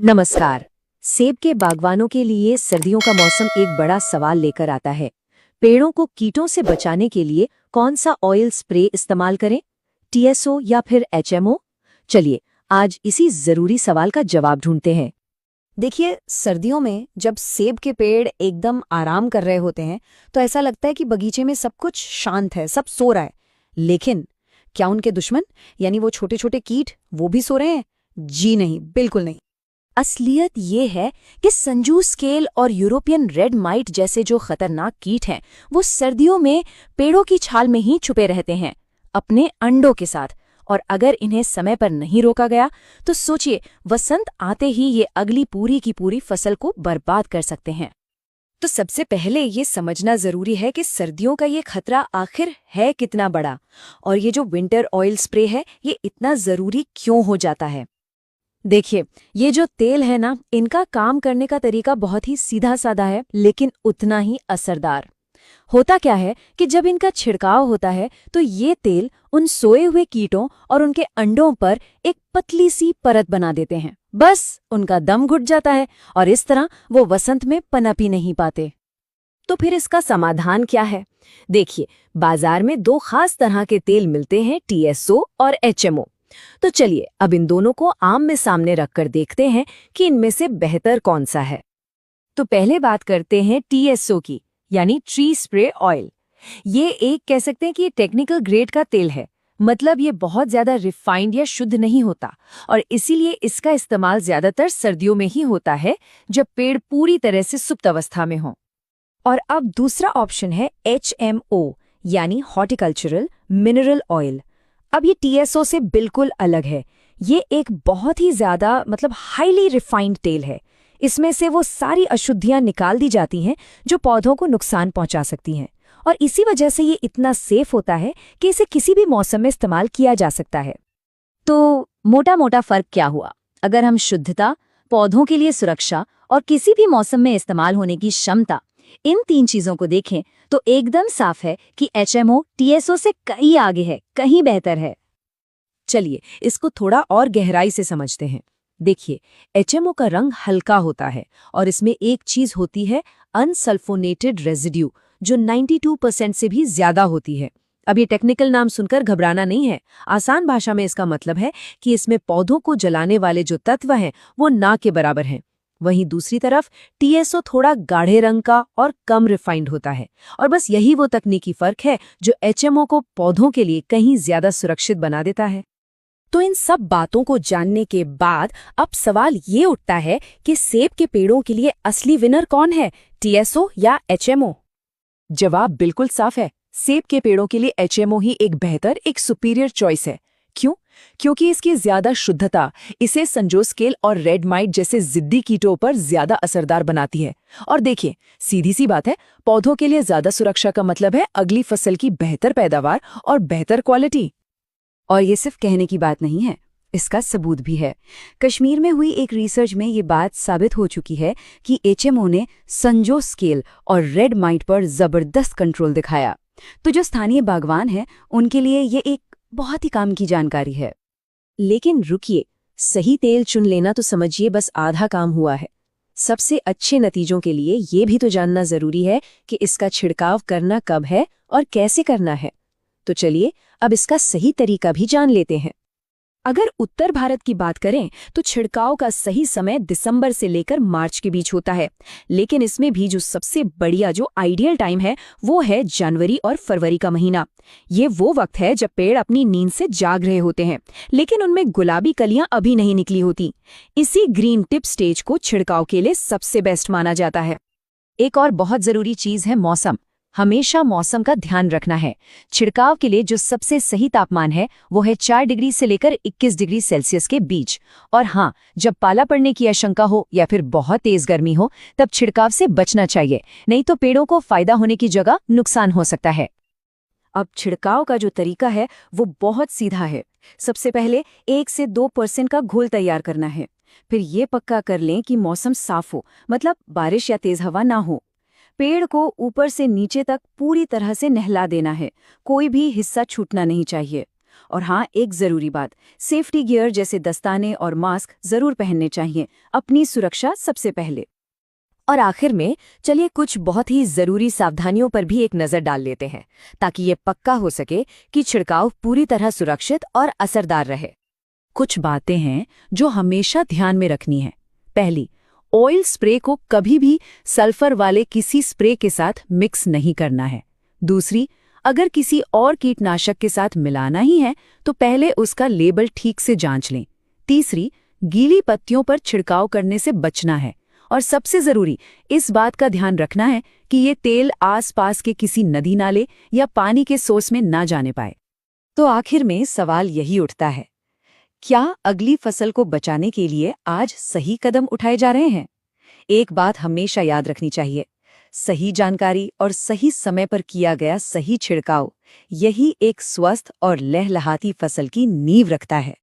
नमस्कार। सेब के बागवानों के लिए सर्दियों का मौसम एक बड़ा सवाल लेकर आता है। पेड़ों को कीटों से बचाने के लिए कौन सा ऑयल स्प्रे इस्तेमाल करें, टीएसओ या फिर एचएमओ? चलिए आज इसी जरूरी सवाल का जवाब ढूंढते हैं। देखिए, सर्दियों में जब सेब के पेड़ एकदम आराम कर रहे होते हैं तो ऐसा लगता है कि बगीचे में सब कुछ शांत है, सब सो रहा है। लेकिन क्या उनके दुश्मन यानी वो छोटे छोटे कीट वो भी सो रहे हैं? जी नहीं, बिल्कुल नहीं। असलियत ये है कि संजू स्केल और यूरोपियन रेड माइट जैसे जो खतरनाक कीट हैं, वो सर्दियों में पेड़ों की छाल में ही छुपे रहते हैं, अपने अंडों के साथ। और अगर इन्हें समय पर नहीं रोका गया तो सोचिए, वसंत आते ही ये अगली पूरी की पूरी फसल को बर्बाद कर सकते हैं। तो सबसे पहले ये समझना जरूरी है कि सर्दियों का ये खतरा आखिर है कितना बड़ा, और ये जो विंटर ऑयल स्प्रे है ये इतना जरूरी क्यों हो जाता है। देखिए, ये जो तेल है ना, इनका काम करने का तरीका बहुत ही सीधा साधा है, लेकिन उतना ही असरदार। होता क्या है कि जब इनका छिड़काव होता है तो ये तेल उन सोए हुए कीटों और उनके अंडों पर एक पतली सी परत बना देते हैं। बस उनका दम घुट जाता है और इस तरह वो वसंत में पनप ही नहीं पाते। तो फिर इसका समाधान क्या है? देखिए, बाजार में दो खास तरह के तेल मिलते हैं, टीएसओ और एचएमओ। तो चलिए अब इन दोनों को आमने सामने रखकर देखते हैं कि इनमें से बेहतर कौन सा है। तो पहले बात करते हैं टीएसओ की, यानी ट्री स्प्रे ऑयल। ये एक कह सकते हैं कि ये टेक्निकल ग्रेड का तेल है, मतलब ये बहुत ज्यादा रिफाइंड या शुद्ध नहीं होता, और इसीलिए इसका इस्तेमाल ज्यादातर सर्दियों में ही होता है, जब पेड़ पूरी तरह से सुप्त अवस्था में हों। और अब दूसरा ऑप्शन है एचएमओ, यानी हॉर्टिकल्चरल मिनरल ऑयल। अब ये टीएसओ से बिल्कुल अलग है। ये एक बहुत ही ज्यादा हाईली रिफाइंड तेल है। इसमें से वो सारी अशुद्धियां निकाल दी जाती हैं जो पौधों को नुकसान पहुंचा सकती हैं, और इसी वजह से ये इतना सेफ होता है कि इसे किसी भी मौसम में इस्तेमाल किया जा सकता है। तो मोटा मोटा फर्क क्या हुआ? अगर हम शुद्धता, पौधों के लिए सुरक्षा और किसी भी मौसम में इस्तेमाल होने की क्षमता, इन तीन चीजों को देखें तो एकदम साफ है कि एचएमओ टीएसओ से कहीं आगे है, कहीं बेहतर है। चलिए इसको थोड़ा और गहराई से समझते हैं। देखिए, एचएमओ का रंग हल्का होता है और इसमें एक चीज होती है, अनसल्फोनेटेड रेजिड्यू, जो 92% से भी ज्यादा होती है। अब ये टेक्निकल नाम सुनकर घबराना नहीं है। आसान भाषा में इसका मतलब है कि इसमें पौधों को जलाने वाले जो तत्व हैं वो ना के बराबर हैं। वहीं दूसरी तरफ टीएसओ थोड़ा गाढ़े रंग का और कम रिफाइंड होता है, और बस यही वो तकनीकी फर्क है जो एचएमओ को पौधों के लिए कहीं ज्यादा सुरक्षित बना देता है। तो इन सब बातों को जानने के बाद अब सवाल ये उठता है कि सेब के पेड़ों के लिए असली विनर कौन है, टीएसओ या एचएमओ? जवाब बिल्कुल साफ है। सेब के पेड़ों के लिए एचएमओ ही एक बेहतर, एक सुपीरियर चॉइस है। क्यों? क्योंकि इसकी ज्यादा शुद्धता इसे संजो स्केल और रेड माइट जैसे जिद्दी कीटों पर ज्यादा असरदार बनाती है। और देखिए, सीधी सी बात है, पौधों के लिए ज्यादा सुरक्षा का मतलब है अगली फसल की बेहतर पैदावार और बेहतर क्वालिटी। और ये सिर्फ कहने की बात नहीं है, इसका सबूत भी है। कश्मीर में हुई एक रिसर्च में ये बात साबित हो चुकी है कि एचएमओ ने संजो स्केल और रेड माइट पर जबरदस्त कंट्रोल दिखाया। तो जो स्थानीय बागवान हैं उनके लिए ये एक बहुत ही काम की जानकारी है। लेकिन रुकिए, सही तेल चुन लेना तो समझिए बस आधा काम हुआ है। सबसे अच्छे नतीजों के लिए ये भी तो जानना जरूरी है कि इसका छिड़काव करना कब है और कैसे करना है। तो चलिए अब इसका सही तरीका भी जान लेते हैं। अगर उत्तर भारत की बात करें तो छिड़काव का सही समय दिसंबर से लेकर मार्च के बीच होता है, लेकिन इसमें भी जो सबसे बढ़िया, जो आइडियल टाइम है, वो है जनवरी और फरवरी का महीना। ये वो वक्त है जब पेड़ अपनी नींद से जाग रहे होते हैं, लेकिन उनमें गुलाबी कलियां अभी नहीं निकली होती। इसी ग्रीन टिप स्टेज को छिड़काव के लिए सबसे बेस्ट माना जाता है। एक और बहुत जरूरी चीज है मौसम। हमेशा मौसम का ध्यान रखना है। छिड़काव के लिए जो सबसे सही तापमान है वो है 4 डिग्री से लेकर 21 डिग्री सेल्सियस के बीच। और हाँ, जब पाला पड़ने की आशंका हो या फिर बहुत तेज गर्मी हो तब छिड़काव से बचना चाहिए, नहीं तो पेड़ों को फायदा होने की जगह नुकसान हो सकता है। अब छिड़काव का जो तरीका है वो बहुत सीधा है। सबसे पहले 1 से 2% का घोल तैयार करना है। फिर ये पक्का कर लें कि मौसम साफ हो, मतलब बारिश या तेज हवा ना हो। पेड़ को ऊपर से नीचे तक पूरी तरह से नहला देना है, कोई भी हिस्सा छूटना नहीं चाहिए। और हाँ, एक ज़रूरी बात, सेफ्टी गियर जैसे दस्ताने और मास्क ज़रूर पहनने चाहिए। अपनी सुरक्षा सबसे पहले। और आखिर में चलिए कुछ बहुत ही जरूरी सावधानियों पर भी एक नजर डाल लेते हैं, ताकि ये पक्का हो सके कि छिड़काव पूरी तरह सुरक्षित और असरदार रहे। कुछ बातें हैं जो हमेशा ध्यान में रखनी है। पहली, ऑयल स्प्रे को कभी भी सल्फर वाले किसी स्प्रे के साथ मिक्स नहीं करना है। दूसरी, अगर किसी और कीटनाशक के साथ मिलाना ही है तो पहले उसका लेबल ठीक से जांच लें। तीसरी, गीली पत्तियों पर छिड़काव करने से बचना है। और सबसे जरूरी, इस बात का ध्यान रखना है कि ये तेल आसपास के किसी नदी नाले या पानी के सोर्स में ना जाने पाए। तो आखिर में सवाल यही उठता है, क्या अगली फसल को बचाने के लिए आज सही कदम उठाए जा रहे हैं? एक बात हमेशा याद रखनी चाहिए, सही जानकारी और सही समय पर किया गया सही छिड़काव, यही एक स्वस्थ और लहलहाती फसल की नींव रखता है।